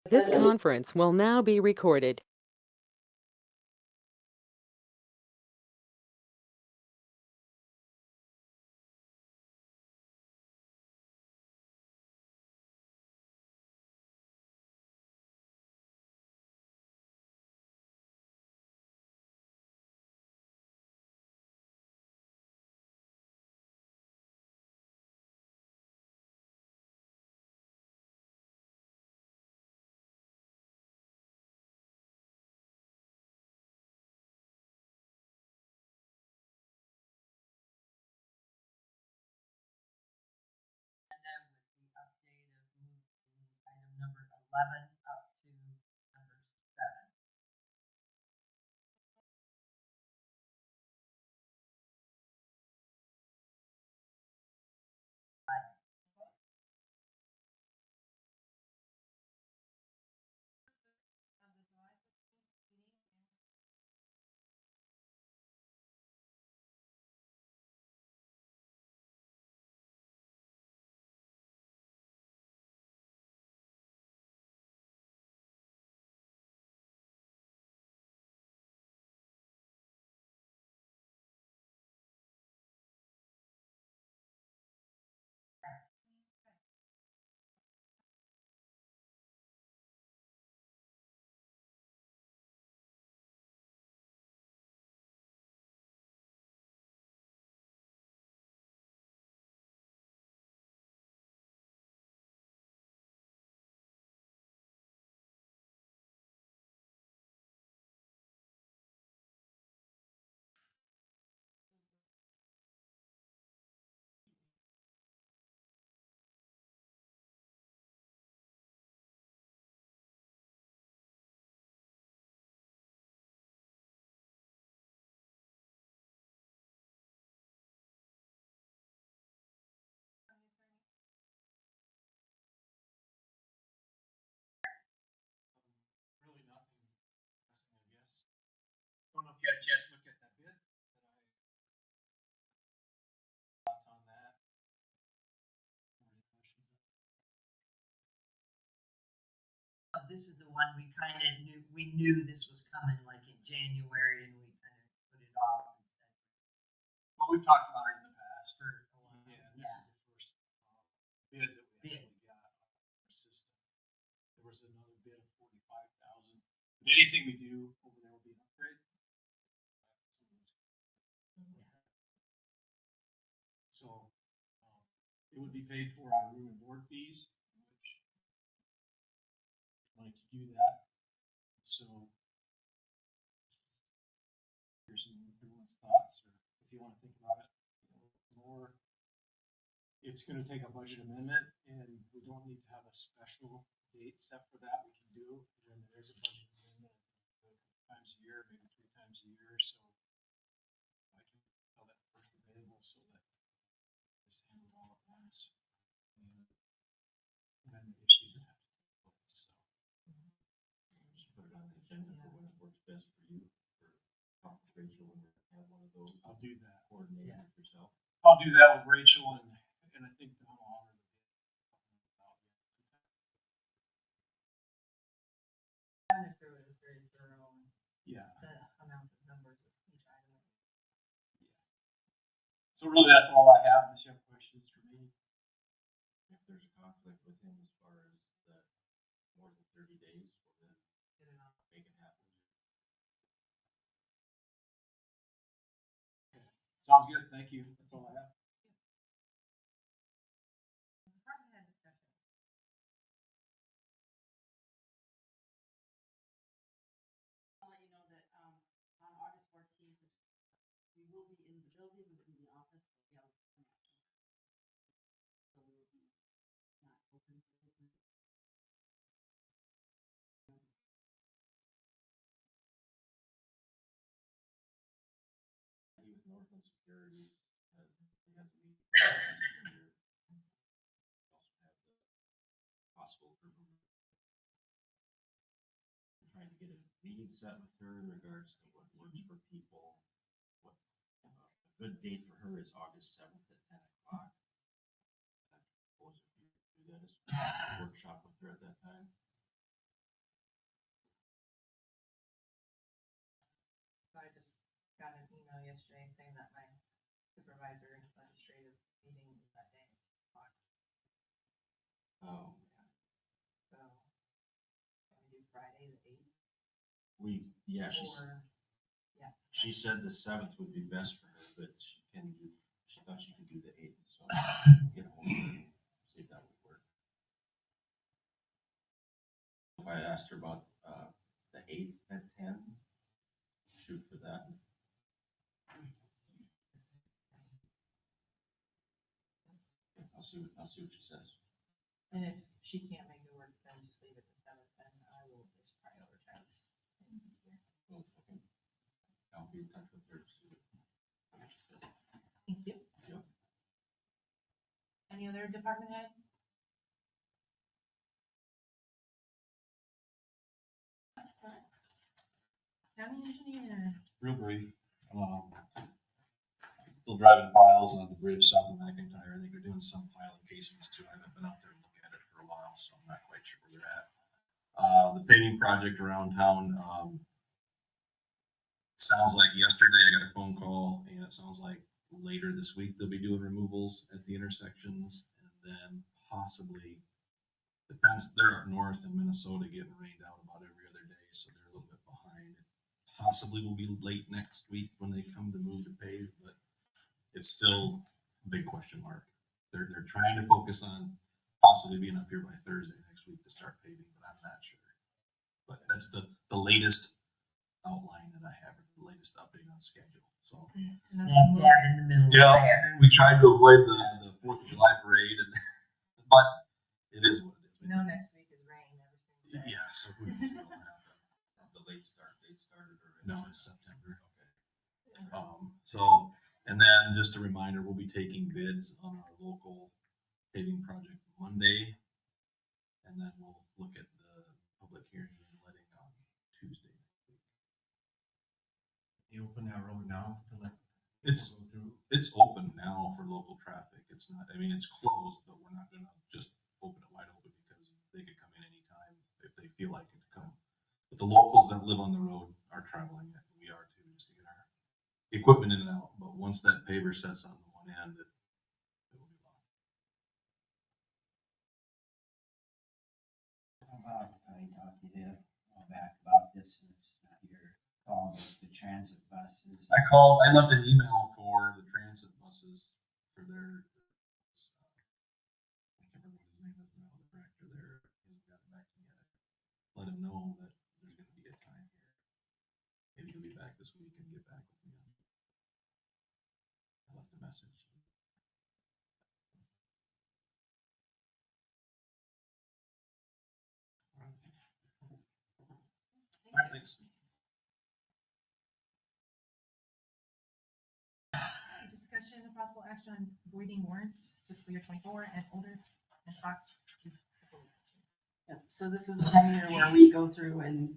This conference will now be recorded. Item number 11 up to number 7. Really nothing, I guess. Don't know if you had a chance to look at that bid, thoughts on that? This is the one we kind of knew this was coming like in January, and we kind of put it off and said Well, we've talked about it in the past. for a while. Yeah, this is the first bid that we actually got on our system. There was another bid of 45,000. But anything we do over there will be an upgrade. So it would be paid for out of room and board fees, which wanted to do that. So here's some everyone's thoughts, or if you want to think about it more. It's going to take a budget amendment, and we don't need to have a special date set for that. We can do when there's a budget amendment a couple times a year, maybe 3 times a year. So I can tell that first available so that just handle it all at once. And then the issues that have to take place. So just put it on the agenda for when it works best for you. Talk with Rachel and have one of those. I'll do that. Coordinate with yourself. I'll do that with Rachel, and I think Don will honor the bid. Kind of through it was very thorough. And yeah. The amount of numbers of each item. Yeah. So really, that's all I have. Unless you have questions for me. If there's a conflict with him as far as that more than 30 days, we'll then get it out, make it happen. Okay. Sounds good. Thank you. That's all I have. Department head discussion. I'll let you know that on August 14th, we will be in the building, we'll be in the office, but we have connections. So we will be not open for business. With Northland Security has a meeting. Also have the hospital group. I'm trying to get a meeting set with her in regards to what works for people. What a good date for her is August 7th at 10 o'clock. I suppose if you do that as a workshop with her at that time. yesterday saying that my supervisor legislative meeting is that day. Oh, So, can we do Friday the 8th? yeah, Or, yeah. she said the 7th would be best for her, but she thought she could do the 8th, so get hold of her and see if that would work. If I asked her about, the 8th at 10, shoot for that. I'll see what she says. And if she can't make it work, then just leave it the 7th, and I will just prioritize. Well, okay. I'll be in touch with her. See what she says. Thank you. Yep. Any other department head? County engineer. Real brief, still driving piles on the bridge south of McIntyre. I think they're doing some piling casings too. I haven't been out there and looked at it for a while, so I'm not quite sure where they're at. The paving project around town, sounds like yesterday I got a phone call, and it sounds like later this week they'll be doing removals at the intersections, and then possibly, depends, they're up north in Minnesota getting rained out about every other day, so they're a little bit behind. Possibly will be late next week when they come to move to pave, but it's still a big question mark. They're trying to focus on possibly being up here by Thursday next week to start paving, but I'm not sure. But that's the latest outline that I have, the latest update on schedule. So Smack dab in the middle. yeah, we tried to avoid the 4th of July parade, but it is what it is. You know, next week is rain every single day. Yeah, so who knows what'll happen. The late start date started already. No, it's September. Okay. So, and then just a reminder, we'll be taking bids on our local paving project Monday. And then we'll look at the public hearing and letting on Tuesday. You open that road now to let It's, go through? it's open now for local traffic. It's not, I mean, it's closed, but we're not gonna just open it wide open because they could come in anytime if they feel like it to come. But the locals that live on the road are traveling it. We are too, just to get our equipment in and out. But once that paver sets on the one end, it will be long. I talked to you a while back about this, and it's not your call, but the transit buses. I left an email for the transit buses for their, I can't remember what his name is now, the director there, he hasn't gotten back to me yet. Let him know that there's gonna be a time here. Maybe he'll be back this week and get back with me. I left a message. All right, thanks. Discussion of possible action on voiding warrants fiscal year 24 and older and Fox. Yep, so this is the time of year where we go through and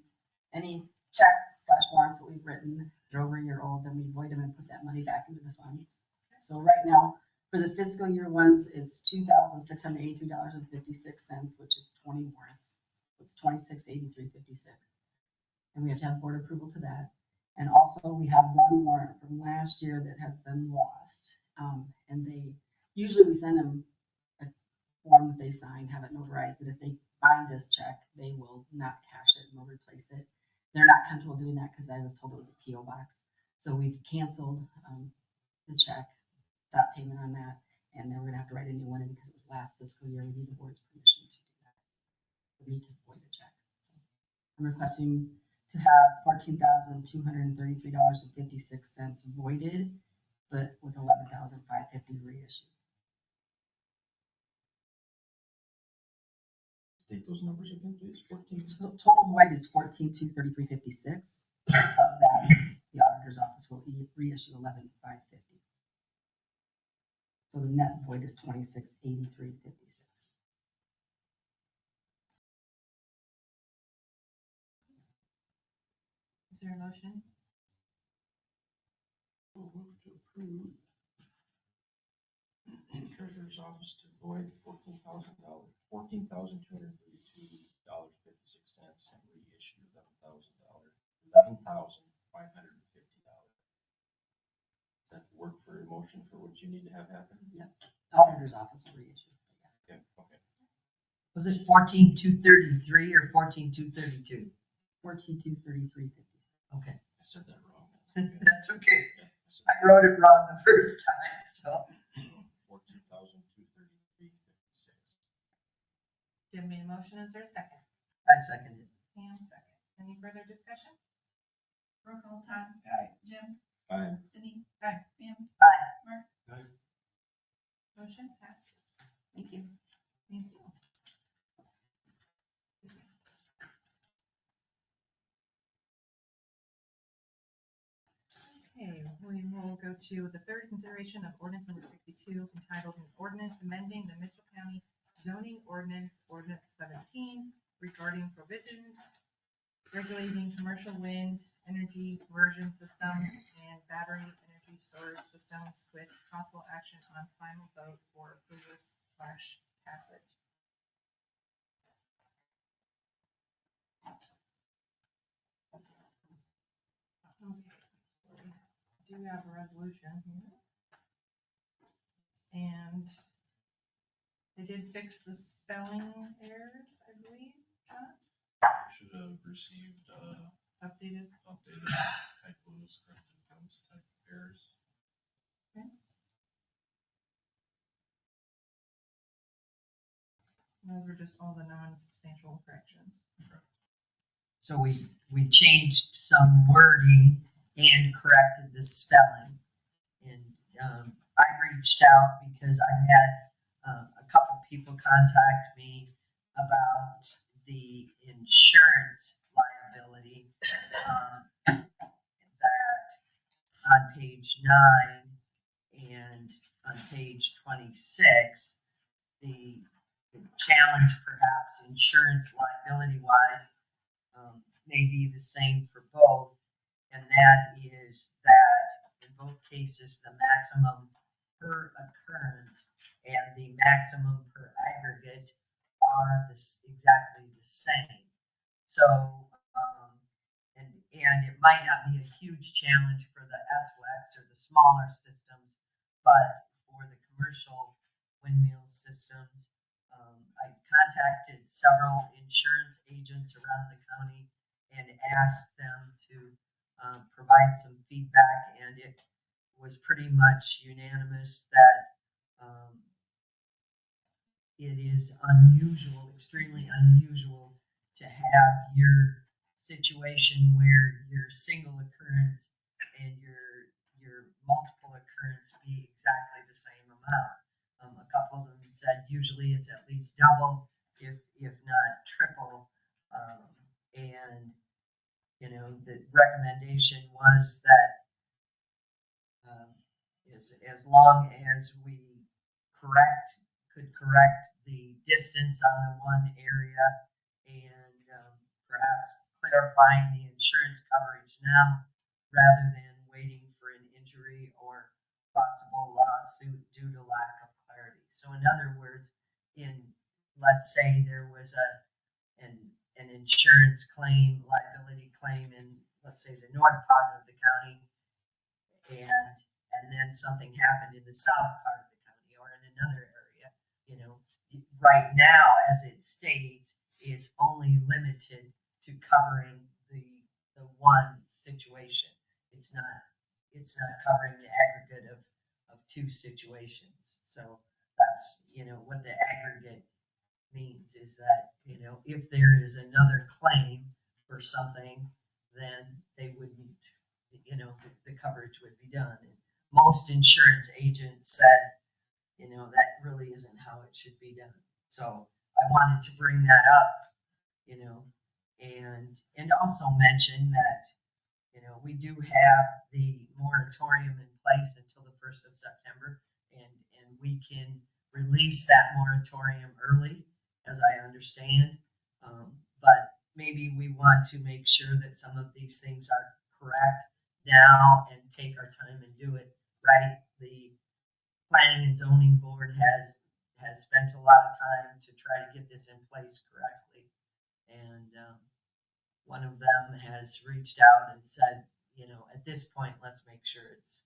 any checks / warrants that we've written, they're over a year old, then we void them and put that money back into the funds. So right now, for the fiscal year ones, it's $2,683.56, which is 20 warrants. It's $2683.56. And we have to have board approval to that. And also we have one warrant from last year that has been lost. And usually we send them a form that they sign, have it notarized, that if they find this check, they will not cash it and they'll replace it. They're not comfortable doing that because I was told it was a PO box. So we've canceled the check, stopped payment on that, and then we're gonna have to write a new one in because it was last fiscal year. We need the board's permission to do that. We need to void the check. So I'm requesting to have $14,233.56 voided, but with $11,550 reissued. State those numbers again, please. 14. Total void is $14,233.56. Of that, the auditor's office will reissue $11,550. So the net void is $2683.56. Is there a motion? We'll move to approve. Treasurer's office to void $14,232.56 and reissue $11,550. motion for what you need to have happen? Auditor's office will reissue, yes. Yeah, okay. Was it 14,233 or 14,232? 14,233.56. Okay, I said that wrong. that's okay. Yeah, I said I wrote it wrong the first time, so. 14,233.56. Jim made a motion, is there a second? I second it. Pam, second. Any further discussion? Roll call, Todd. Aye. Jim. Aye. Cindy. Aye. Pam. Aye. Mark. Motion passes. Thank you. Thank you. Okay, we will go to the third consideration of ordinance number 62, entitled an ordinance amending the Mitchell County zoning ordinance, ordinance 17, regarding provisions regulating commercial wind energy conversion systems and battery energy storage systems with possible action on final vote for approval / passage. Okay, we do have a resolution here. And they did fix the spelling errors, I believe, John, Should have received, updated. updated typos, corrected those type of errors. Those are just all the non-substantial corrections. So we changed some wording and corrected the spelling. And I reached out because I had a couple people contact me about the insurance liability that on page 9 and on page 26, the challenge perhaps insurance liability wise may be the same for both, and that is that in both cases, the maximum per occurrence and the maximum per aggregate are exactly the same. So, and it might not be a huge challenge for the SWEX or the smaller systems, but for the commercial windmill systems, I contacted several insurance agents around the county and asked them to provide some feedback, and it was pretty much unanimous that it is unusual, extremely unusual to have your situation where your single occurrence and your multiple occurrence be exactly the same amount. A couple of them said usually it's at least double, if not triple. And you know, the recommendation was that as long as we could correct the distance on the one area and perhaps clarifying the insurance coverage now rather than waiting for an injury or possible lawsuit due to lack of clarity. So in other words, let's say there was an insurance claim, liability claim in, let's say, the north part of the county, and then something happened in the south part of the county or in another area. You know, right now, as it states, it's only limited to covering the one situation. It's not covering the aggregate of two situations. So that's, you know, what the aggregate means is that, you know, if there is another claim for something, then they wouldn't, you know, the coverage would be done. And most insurance agents said, you know, that really isn't how it should be done. So I wanted to bring that up, you know, and also mention that, you know, we do have the moratorium in place until the 1st of September, and we can release that moratorium early, as I understand. But maybe we want to make sure that some of these things are correct now and take our time and do it right. The planning and zoning board has spent a lot of time to try to get this in place correctly, and one of them has reached out and said, you know, at this point, let's make sure it's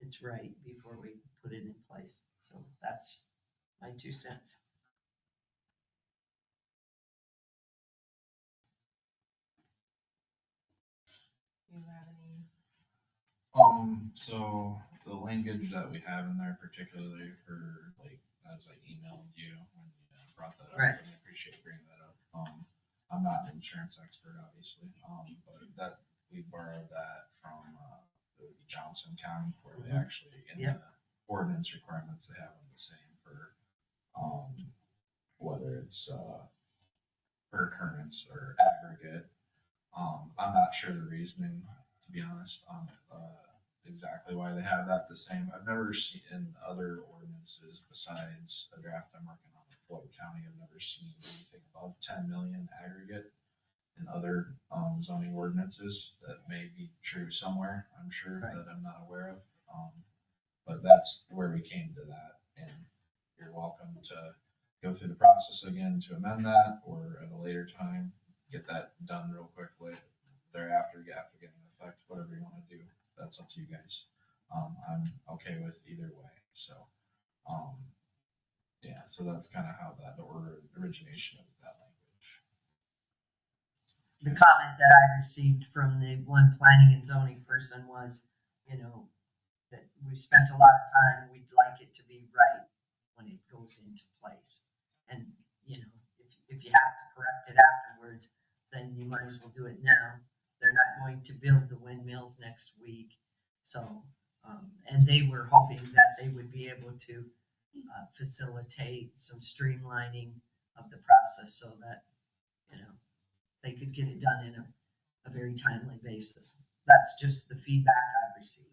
it's right before we put it in place. So that's my 2 cents. Do you have any? So the language that we have in there, particularly for like, as I emailed you when you brought that up, Right. I appreciate bringing that up. I'm not an insurance expert, obviously, but that we borrowed that from the Johnson County, where they actually in Yep. the ordinance requirements they have them the same for whether it's per occurrence or aggregate. I'm not sure the reasoning, to be honest, on exactly why they have that the same. I've never seen in other ordinances besides a draft I'm working on in Floyd County. I've never seen anything above 10 million aggregate in other zoning ordinances. That may be true somewhere, I'm sure, Right. that I'm not aware of. But that's where we came to that, and you're welcome to go through the process again to amend that, or at a later time get that done real quickly thereafter, after getting effect, whatever you want to do. That's up to you guys. I'm okay with either way. So, yeah, so that's kind of how the origination of that language. The comment that I received from the one planning and zoning person was, that we've spent a lot of time, we'd like it to be right when it goes into place. And, if you have to correct it afterwards, then you might as well do it now. They're not going to build the windmills next week. So, and they were hoping that they would be able to facilitate some streamlining of the process so that, they could get it done in a very timely basis. That's just the feedback I've received.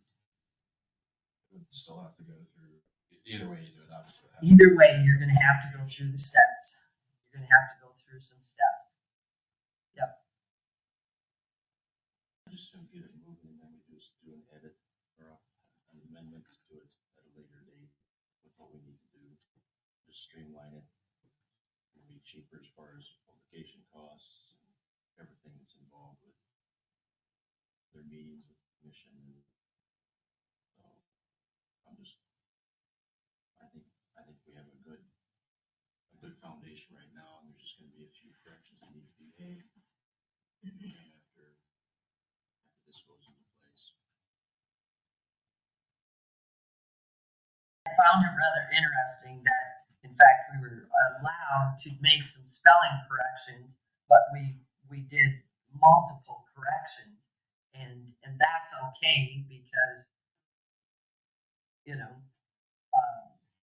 It would still have to go through, either way you do it, obviously. Either way, you're gonna have to go through the steps. You're gonna have to go through some steps. Yep. Just soon get it moving, and then we just do an edit or an amendment to it at a later date with what we need to do. Just streamline it. It'll be cheaper as far as publication costs and everything that's involved with their meetings with the commission. And so I think we have a good foundation right now, and there's just gonna be a few corrections that need to be made after this goes into place. I found it rather interesting that, in fact, we were allowed to make some spelling corrections, but we did multiple corrections, and that's okay because,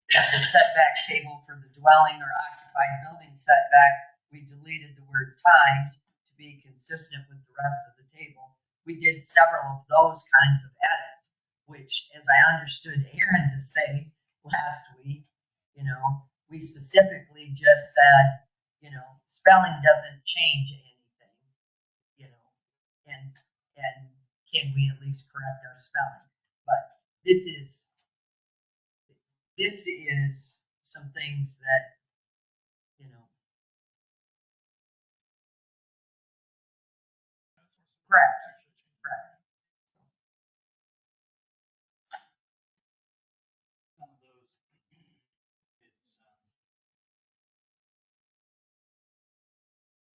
the setback table for the dwelling or occupied building setback, we deleted the word times to be consistent with the rest of the table. We did several of those kinds of edits, which, as I understood Aaron to say last week, we specifically just said, spelling doesn't change anything, and can we at least correct our spelling? But this is some things that, correct. Some of those,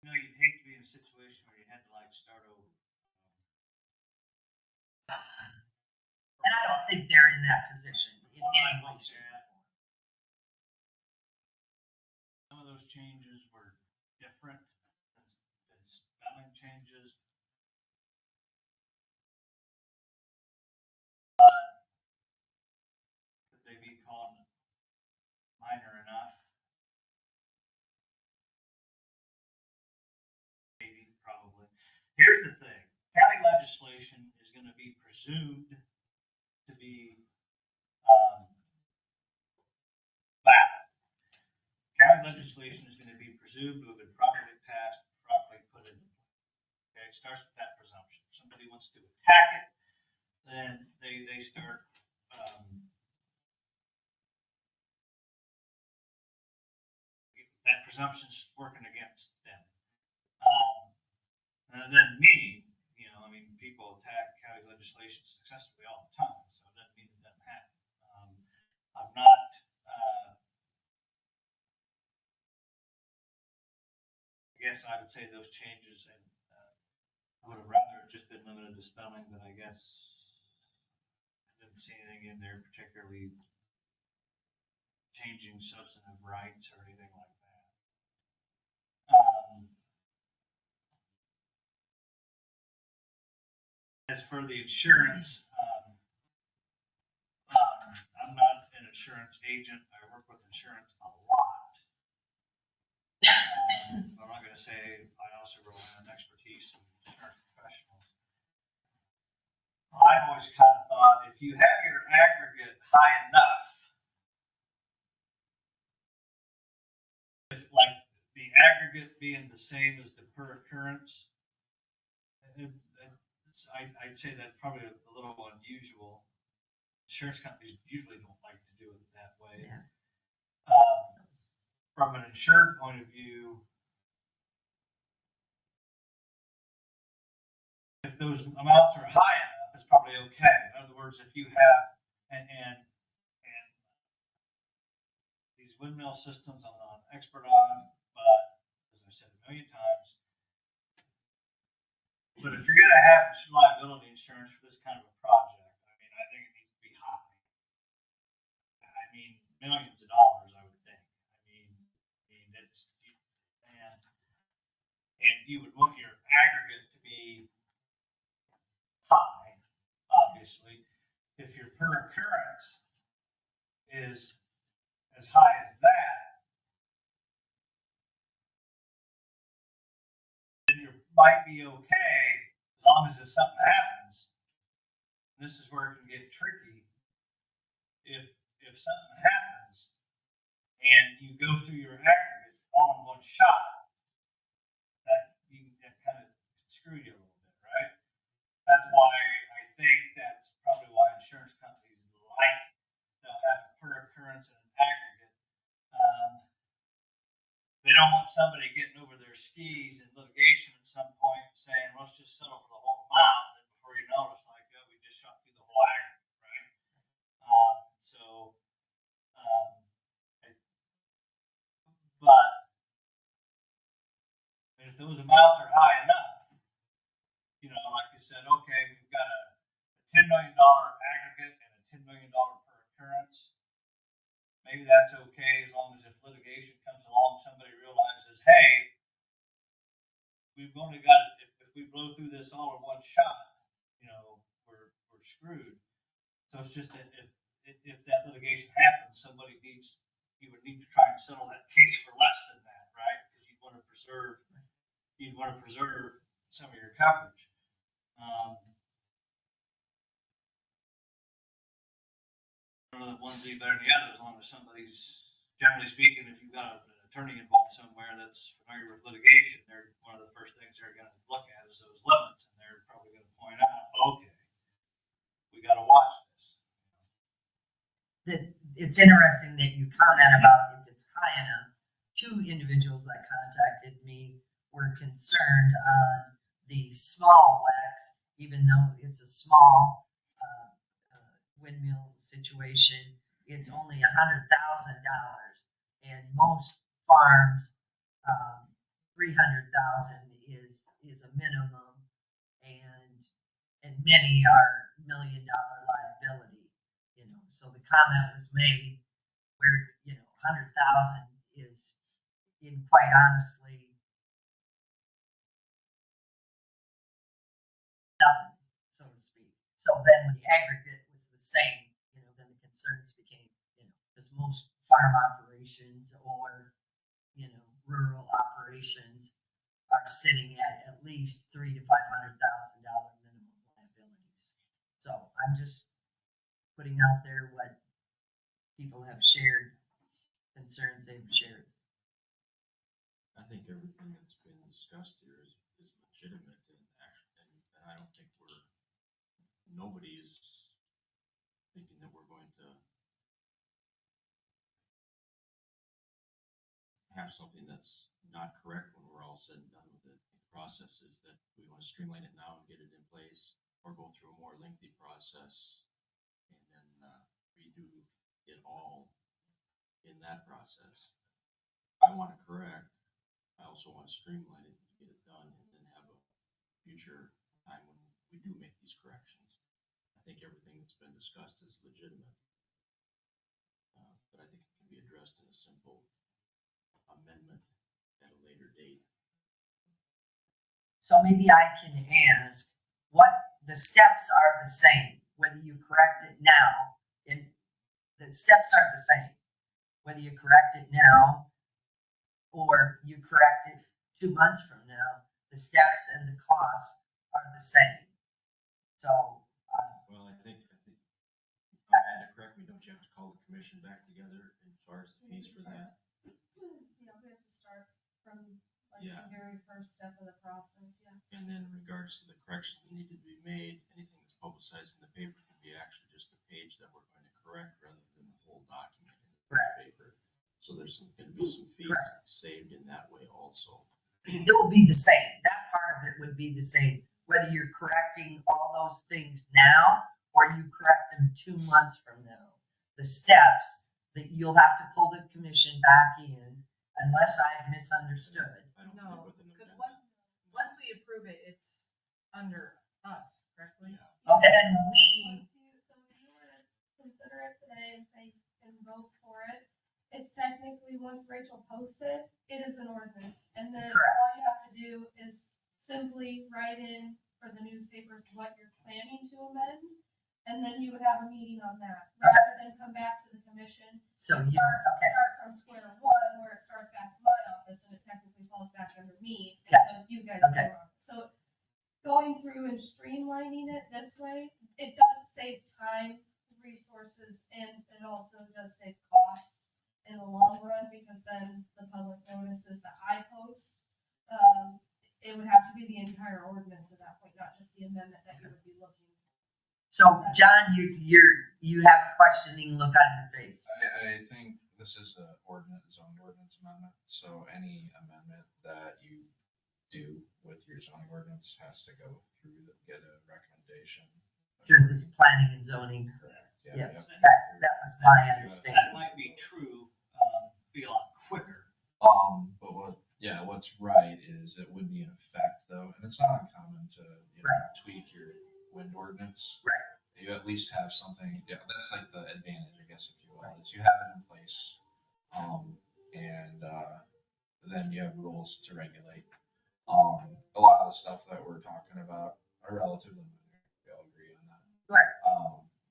you'd hate to be in a situation where you had to start over. And I don't think they're in that position in any way, shape, or form. Some of those changes were different than spelling changes. Could they be called minor enough? Maybe, probably. Here's the thing. County legislation is going to be presumed to be valid. County legislation is going to be presumed to have been properly passed, properly put into place. Okay, it starts with that presumption. If somebody wants to attack it, then they start that presumption's working against them. And then me, people attack county legislation successfully all the time, so it doesn't mean it doesn't guess I would say those changes, and I would have rather just been limited to spelling, but I guess I didn't see anything in there particularly changing substantive rights or anything like that. As for the insurance, I'm not an insurance agent. I work with insurance a lot. I'm not going to say I also rely on expertise of insurance professionals. I always kind of thought if you have your aggregate high enough, if like the aggregate being the same as the per occurrence, I'd say that's probably a little unusual. Insurance companies usually don't like to do it that way. Yeah. From an insured point of view, if those amounts are high enough, it's probably okay. In other words, if you have and these windmill systems I'm not an expert on, but as I've said a million times, but if you're going to have liability insurance for this kind of a project, I mean, I think it needs to be high. I mean, millions of dollars, I would think. I mean, it's and you would want your aggregate to be high, obviously. If your per occurrence is as high as that, then you might be okay as long as if something happens. This is where it can get tricky. If something happens and you go through your aggregate all in one shot, that kind of screw you a little bit, right? That's why I think that's probably why insurance companies like they'll have a per occurrence and an aggregate. They don't want somebody getting over their skis in litigation at some point and saying, let's just settle for the whole amount. And before you know it, it's like, oh, we just shot through the whole aggregate, right? But if those amounts are high enough, like you said, okay, we've got a $10 million aggregate and a $10 million per occurrence. Maybe that's okay as long as if litigation comes along, somebody realizes, hey, we've only got it, if we blow through this all in one shot, we're screwed. So it's just that if that litigation happens, you would need to try and settle that case for less than that, right? Because you'd want to preserve some of your coverage. One's any better than the other as long as somebody's, generally speaking, if you've got an attorney involved somewhere that's familiar with litigation, they're one of the first things they're going to look at is those limits, and they're probably going to point out, okay, we got to watch this. It's interesting that you comment about if it's high enough. 2 individuals that contacted me were concerned on the small wax, even though it's a small windmill situation, it's only $100,000, and most farms, 300,000 is a minimum, and many are $1 million liability. So the comment was made where 100,000 is, in quite honestly, nothing, so to speak. So then when the aggregate was the same, then the concerns became, because most farm operations or, rural operations are sitting at least $300,000 to $500,000 minimum liabilities. So I'm just putting out there what people have shared, concerns they've shared. I think everything that's been discussed here is legitimate and I don't think nobody is thinking that we're going to have something that's not correct when we're all said and done with it. The process is that we want to streamline it now and get it in place, or go through a more lengthy process and then redo it all in that process. I want to correct I also want to streamline it, get it done, and then have a future time when we do make these corrections. I think everything that's been discussed is legitimate. But I think it can be addressed in a simple amendment at a later date. So maybe I can ask, what, the steps are the same, whether you correct it now, and the steps are the same, whether you correct it now or you correct it 2 months from now, the steps and the costs are the same. So, Well, I think, Amanda, correct me, don't you have to call the commission back together as far as the fees for that? Yeah, we have to start from like Yeah. the very first step of the process, yeah. And then in regards to the corrections that need to be made, anything that's publicized in the paper can be actually just the page that we're going to correct rather than the whole document in the paper. So there's going to be some fees saved in that way also. it will be the same, that part of it would be the same, whether you're correcting all those things now or you correct them 2 months from now. The steps that you'll have to pull the commission back in unless I've misunderstood. I don't No, think with an because amendment. once we approve it, it's under us, correctly? Yeah. Okay, and we, So if you were to consider it today and say, and vote for it, it's technically, once Rachel posts it, it is an ordinance. And then Correct. all you have to do is simply write in for the newspapers what you're planning to amend. And then you would have a meeting on that, rather than come back to the commission. so and you, okay, Start from square one, where it starts back in my office and it technically falls back under me. And Gotcha. so you guys Okay. go on. So going through and streamlining it this way, it does save time, resources, and it also does save cost in the long run, because then the public notices that I post, it would have to be the entire ordinance at that point, not just the amendment that you would be looking. so John, you have a questioning look on your face. I think this is a zoning ordinance amendment, so any amendment that you do with your zoning ordinance has to go through, get a recommendation. Through this planning and zoning, Correct. Yeah, yes, yeah. that was my That understanding. might be true, be a lot quicker. But what's right is it would be in effect though, and it's not uncommon to tweak your wind ordinance. Right. You at least have something, that's like the advantage, I guess, if you will, is you have it in place. And then you have rules to regulate. A lot of the stuff that we're talking about are relatively minor. We all agree on that. Right.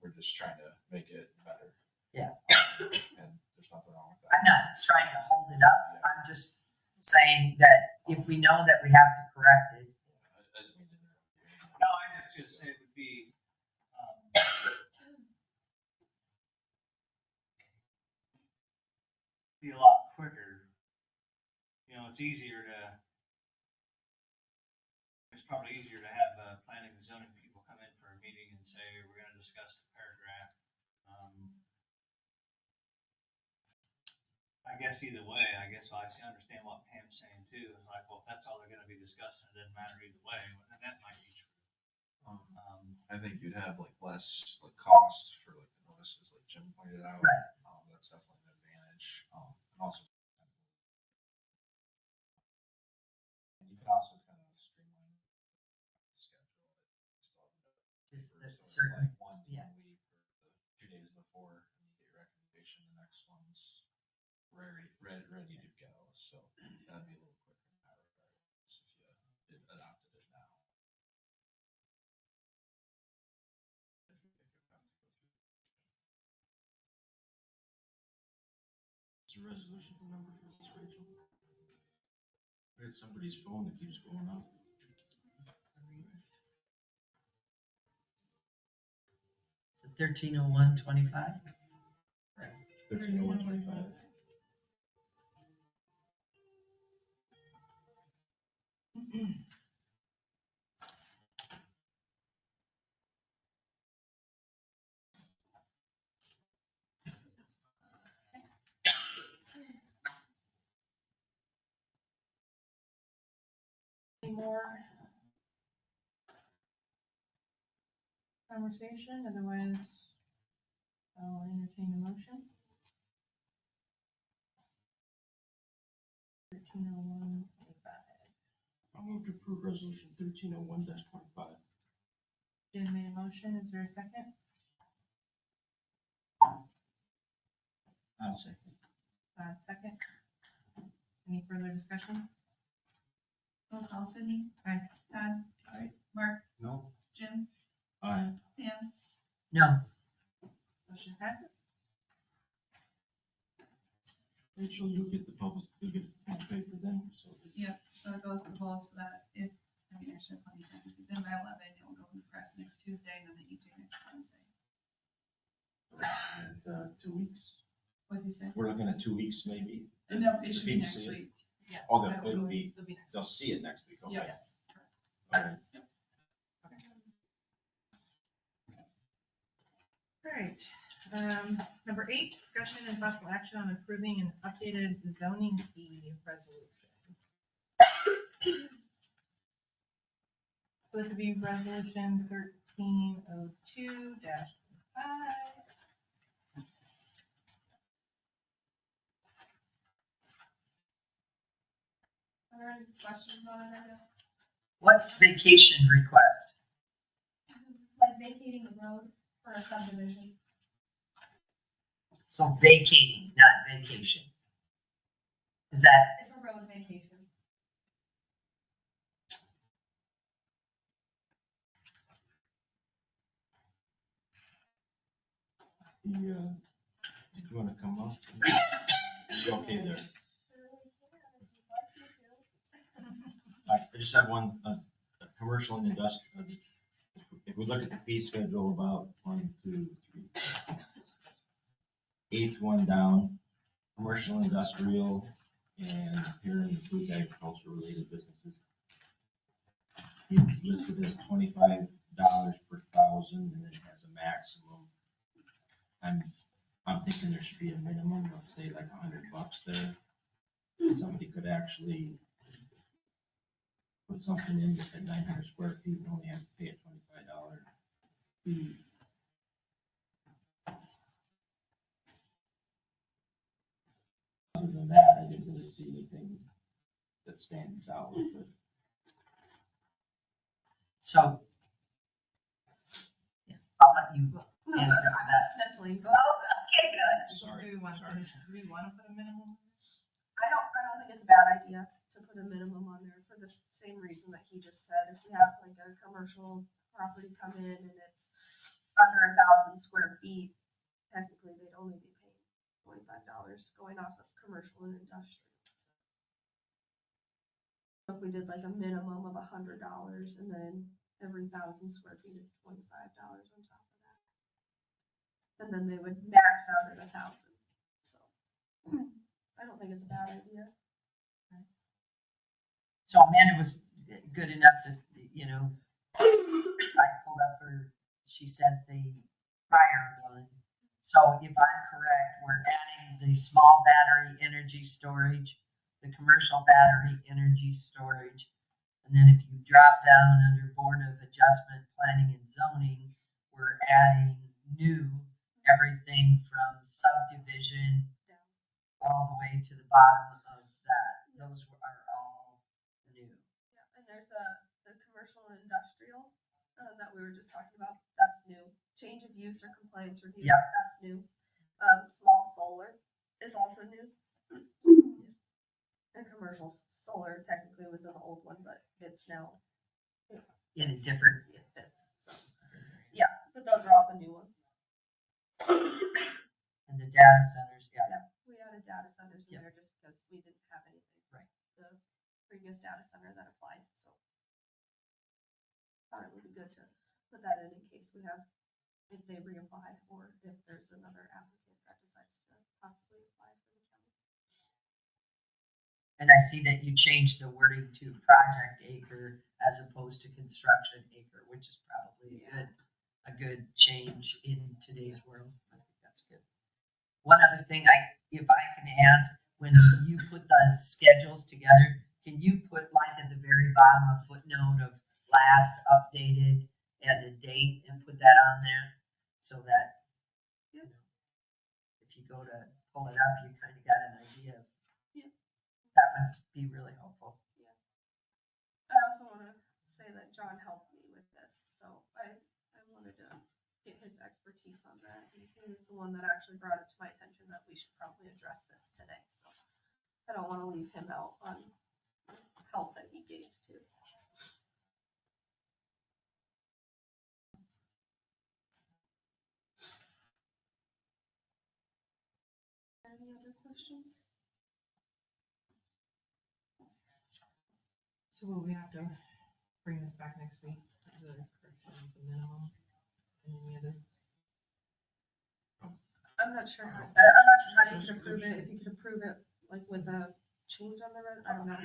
We're just trying to make it better. Yeah. And there's nothing wrong with that. I'm not trying to hold it up, I'm just saying that if we know that we have to correct it, I didn't mean to interrupt you. No, I just gonna say it would be a lot quicker. You know, it's probably easier to have planning and zoning people come in for a meeting and say, we're gonna discuss the paragraph. I guess either way, I understand what Pam's saying too, is like, well, if that's all they're gonna be discussing, it doesn't matter either way, and that might be true. I think you'd have like less like cost for like the notices, like Jim pointed out. Right. That's definitely an advantage. And also, and you can also kind of streamline the schedule. Just the So it's certain, like once yeah. a week or the 2 days before and you get your recommendation, the next one's ready to go. So that'd be a little quicker in that regard if you adopted it now. What's the resolution number for this, Rachel? I had somebody's phone that keeps going off. Is it 130125? 130125. Any more conversation? Otherwise, I'll entertain a motion. 1301/25. I'll move to approve resolution 1301-25. Jim made a motion, is there a second? I'll second. Second. Any further discussion? Roll call, Sydney? Aye. Todd? Aye. Mark? No, Jim? Aye. Pam? No, Motion passes. Rachel, you'll get the public, you'll get the paper then, so. Yep, so it goes to both, so that if, I should have plenty of time, if it's in by 11, it will go in the press next Tuesday, and then the EJ next Wednesday. And, 2 weeks. What'd you say? We're looking at 2 weeks maybe. No, it should be People next see it? week. Yeah. Oh, That'll it'll go- be, It'll be next. they'll see it next week, okay. Yeah. Yes. All right. All right, number 8, discussion and possible action on approving an updated zoning fee resolution. So this would be resolution 1302-5. Are there any questions on it, I guess? what's vacation request? Like vacating the road for a subdivision. So vacating, not vacation. Is that, It's a road vacation. Did you wanna come up? You okay there? I just have one, a commercial and industrial. If we look at the fee schedule, about 1, 2, 3. 8th one down, commercial, industrial, and here includes agriculture related businesses. It's listed as $25 per thousand, and it has a maximum. I'm thinking there should be a minimum of, say, like $100 there. Somebody could actually put something in at 900 square feet and only have to pay a $25 fee. Other than that, I didn't really see anything that stands out, but so? Yeah, I'll let you No, answer for I'm that. sniffling, but Okay, good. sorry. Do we want to put a minimum? I don't think it's a bad idea to put a minimum on there for the same reason that he just said. If you have like a commercial property come in and it's under 1,000 square feet, technically they'd only be paying $25 going off of commercial and industrial. So if we did like a minimum of $100 and then every 1,000 square feet is $25 on top of that. And then they would max out at 1,000, so. I don't think it's a bad idea. So Amanda was good enough to, I pulled up she said the prior one. So if I'm correct, we're adding the small battery energy storage, the commercial battery energy storage. And then if you drop down under Board of Adjustment, Planning and Zoning, we're adding new, everything from subdivision all the way to the bottom of that. Those are all new. Yeah, and there's the commercial and industrial, that we were just talking about, that's new. Change of use or compliance review, Yeah. that's new. Small solar is also new. And commercial solar technically was in the old one, but it's now In a different, it fits, so. Yeah, but those are all the new ones. and the data centers, yeah. Yeah, we added data centers in Yep. there just because we didn't have anything. Right. The previous data center that applied, so. Thought it would be good to put that in case we have, if they reapply or if there's another applicant that decides to possibly apply for the county. And I see that you changed the wording to project acre as opposed to construction acre, which is probably a good change in today's world. I think that's good. One other thing, if I can ask, when you put the schedules together, can you put like at the very bottom a footnote of last updated and the date and put that on there so that, if you go to pull it up, you kind of got an idea of Yep. that one. be really helpful. I also want to say that John helped me with this, so I wanted to get his expertise on that. And he was the one that actually brought it to my attention that we should probably address this today, so I don't want to leave him out on help that he gave too. Any other questions? So will we have to bring this back next week, the correction of the minimum and any other? I'm not sure how you could approve it, if you could approve it like with a change on the, I don't know,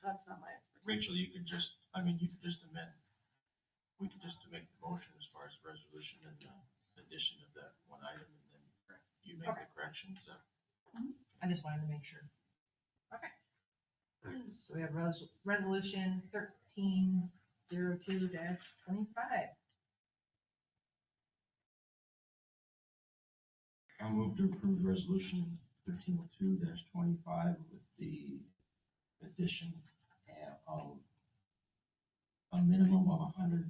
that's not my expertise. Rachel, you could just, I mean, you could just amend, we could just make the motion as far as resolution and the addition of that one item, and then you make the corrections. I just wanted to make sure. Okay. So we have resolution 1302-25. I'll move to approve resolution 1302-25 with the addition of a minimum of $100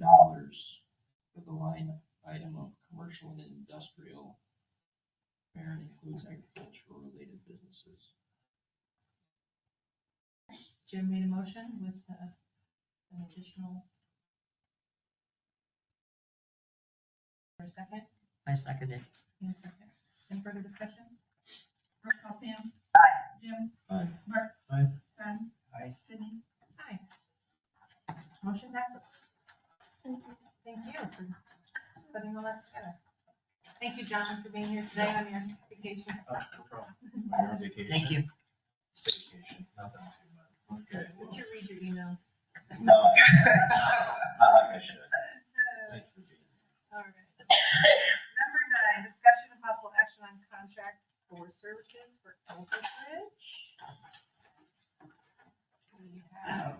for the line item of commercial and industrial, where it includes agricultural related businesses. Jim made a motion with an additional. For a second? I second it. Ian second. Any further discussion? Roll call, Pam. Aye. Jim. Aye. Mark. Aye. Don. Aye. Sydney. Aye. Motion passes. Thank you. Thank you for putting all that together. Thank you, John, for being here today on your vacation. No problem. You're on vacation? Thank you. Vacation, nothing too much. Okay. Would you read your emails? No. I should. Thanks for being here. All right. Number 9, discussion of possible action on contract for services for Elder Bridge. We have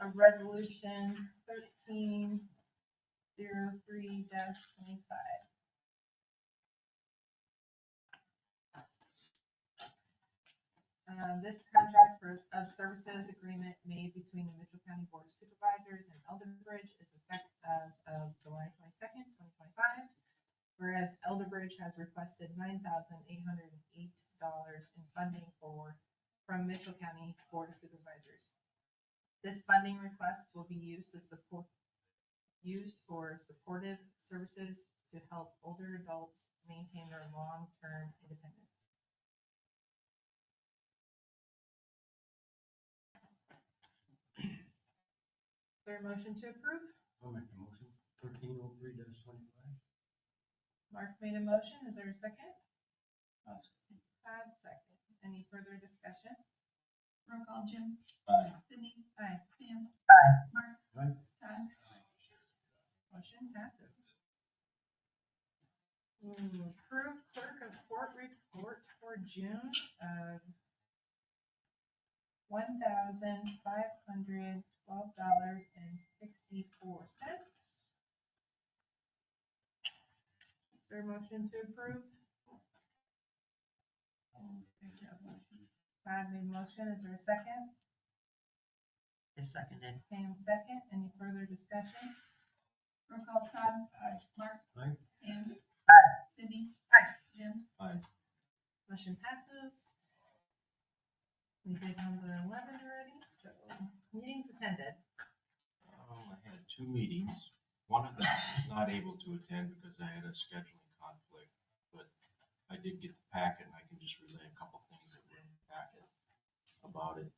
a resolution 1303-25. This contract of services agreement made between the Mitchell County Board of Supervisors and Elder Bridge is effective as of July 22nd, 2025. Whereas Elder Bridge has requested $9,808 in funding from Mitchell County Board of Supervisors. This funding request will be used for supportive services to help older adults maintain their long-term independence. Is there a motion to approve? I'll make the motion. 1303-25. Mark made a motion. Is there a second? I'll Todd second. Any further discussion? Roll call, Jim. Aye. Sydney. Aye. Pam. Aye. Mark. Aye. Don. Motion passes. Approve clerk of court report for June of $1,512.64. Is there a motion to approve? Todd made a motion. Is there a second? I second it. Pam second. Any further discussion? Roll call, Todd. Aye. Mark. Aye. Pam. Aye. Sydney. Aye. Jim. Aye. Motion passes. We did number 11 already, so meetings attended. I had 2 meetings. One of them I was not able to attend because I had a scheduling conflict, but I did get the packet and I can just relay a couple things that were in the packet about it.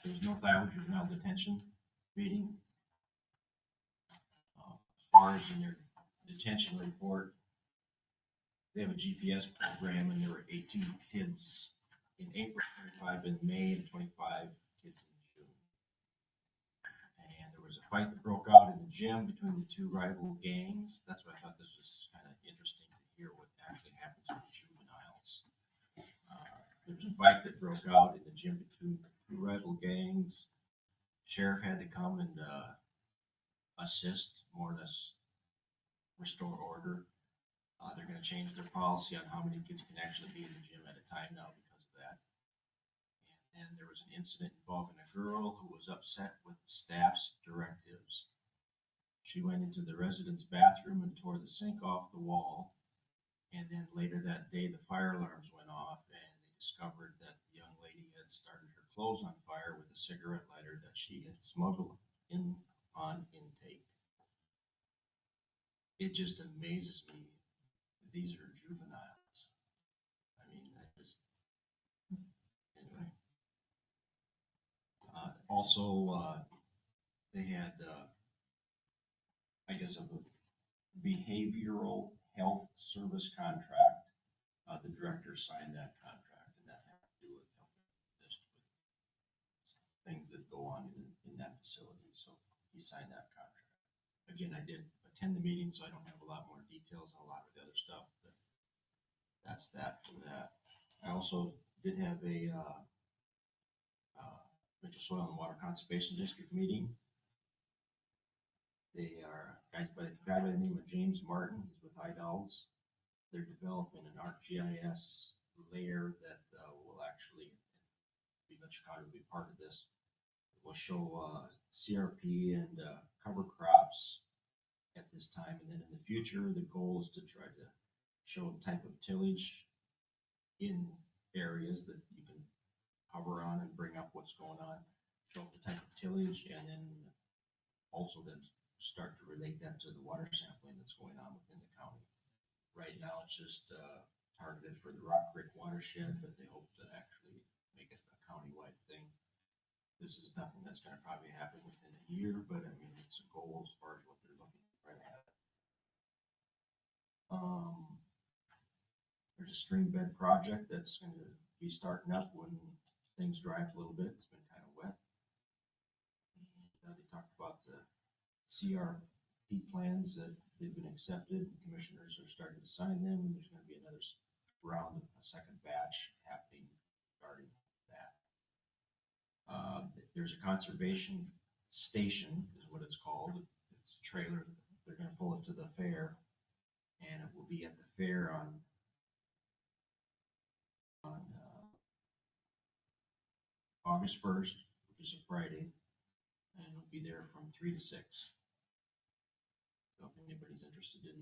There was no juvenile detention meeting. As far as in their detention report, they have a GPS program and there were 18 kids in April, 25 in May, and 25 kids in June. And there was a fight that broke out in the gym between the 2 rival gangs. That's why I thought this was kind of interesting to hear what actually happens with juveniles. There was a fight that broke out in the gym between 2 rival gangs. Sheriff had to come and assist, more or less restore order. They're going to change their policy on how many kids can actually be in the gym at a time now because of that. and there was an incident involving a girl who was upset with staff's directives. She went into the resident's bathroom and tore the sink off the wall. And then later that day, the fire alarms went off, and they discovered that the young lady had started her clothes on fire with a cigarette lighter that she had smuggled in on intake. It just amazes me. These are juveniles. I mean, that just, anyway. Also, they had, I guess, a behavioral health service contract. The director signed that contract, and that had to do with things that go on in that facility. So he signed that contract. Again, I did attend the meeting, so I don't have a lot more details on a lot of the other stuff, but that's that for that. I also did have a Mitchell Soil and Water Conservation District meeting. They are a guy by the name of James Martin. He's with Idolls. They're developing an ArcGIS layer that will actually, Mitchell County will be part of this. It will show CRP and cover crops at this time, and then in the future, the goal is to try to show the type of tillage in areas that you can hover on and bring up what's going on, show the type of tillage, and then also then start to relate that to the water sampling that's going on within the county. Right now, it's just targeted for the Rock Creek watershed, but they hope to actually make it a countywide thing. This is nothing that's going to probably happen within a year, but I mean, it's a goal as far as what they're looking to try to have. There's a stream bed project that's going to be starting up when things dry up a little bit. It's been kind of wet. They talked about the CRP plans that they've been accepted. The commissioners are starting to sign them, and there's going to be another round, a second batch happening regarding that. There's a conservation station, is what it's called. It's a trailer. They're going to pull it to the fair, and it will be at the fair on August 1st, which is a Friday, and it'll be there from 3 to 6. So if anybody's interested in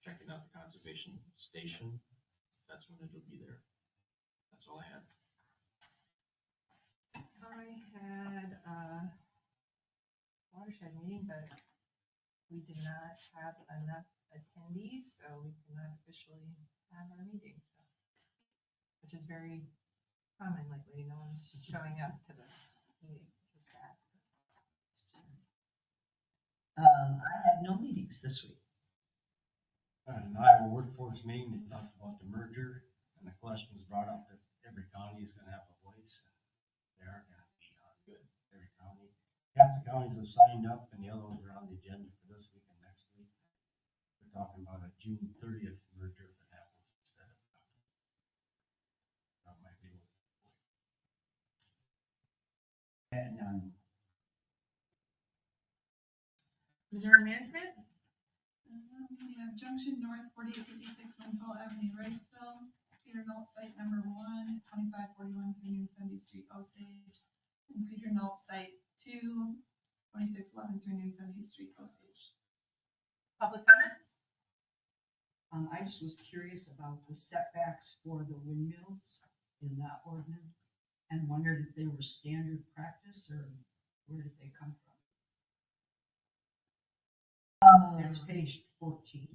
checking out the conservation station, that's when it'll be there. That's all I had. I had a watershed meeting, but we did not have enough attendees, so we cannot officially have our meeting, so, which is very common lately. No one's showing up to this meeting. It's sad. I had no meetings this week. At an Iowa workforce meeting, they talked about the merger, and the question was brought up that every county is gonna have a voice. They are gonna be on good, every county. Half the counties have signed up, and the other ones are on the agenda for this week and next week. We're talking about a June 30th merger if it happens instead of. That might be. And Reserve management? We have Junction North, 4856 Winfield Avenue, Riceville, Peter Nolt site number 1, 2541 Union 70th Street, Osage, and Peter Nolt site 2, 2611 Union 70th Street, Osage. Public comments? I just was curious about the setbacks for the windmills in that ordinance and wondered if they were standard practice or where did they come from? That's page 14.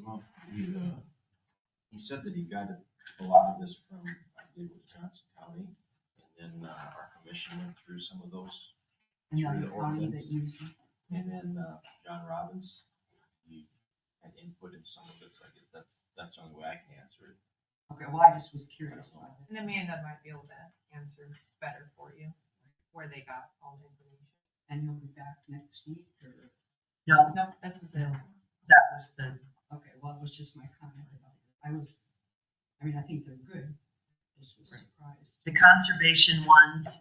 Well, he said that he got a lot of this from, I believe it was Johnson County, and then our commission went through some of those. Another county that used them. And then John Robbins, he had input in some of it, so I guess that's the only way I can answer it. Okay, well, I just was curious about it. And Amanda might be able to answer better for you, where they got all the information. And you'll be back next week or? No, Nope, this is it. that was the, Okay, well, it was just my comment about it. I think they're good. Just was surprised. the conservation ones,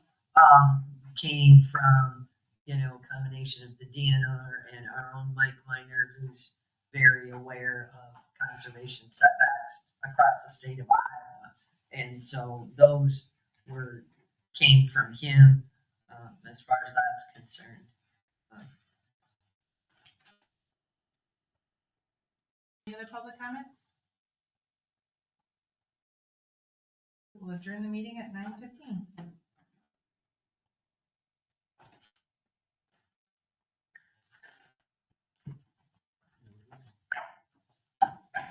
came from, a combination of the DNR and our own Mike Miner, who's very aware of conservation setbacks across the state of Iowa. And so those came from him, as far as that's concerned. Any other public comments? We'll adjourn the meeting at 9:15.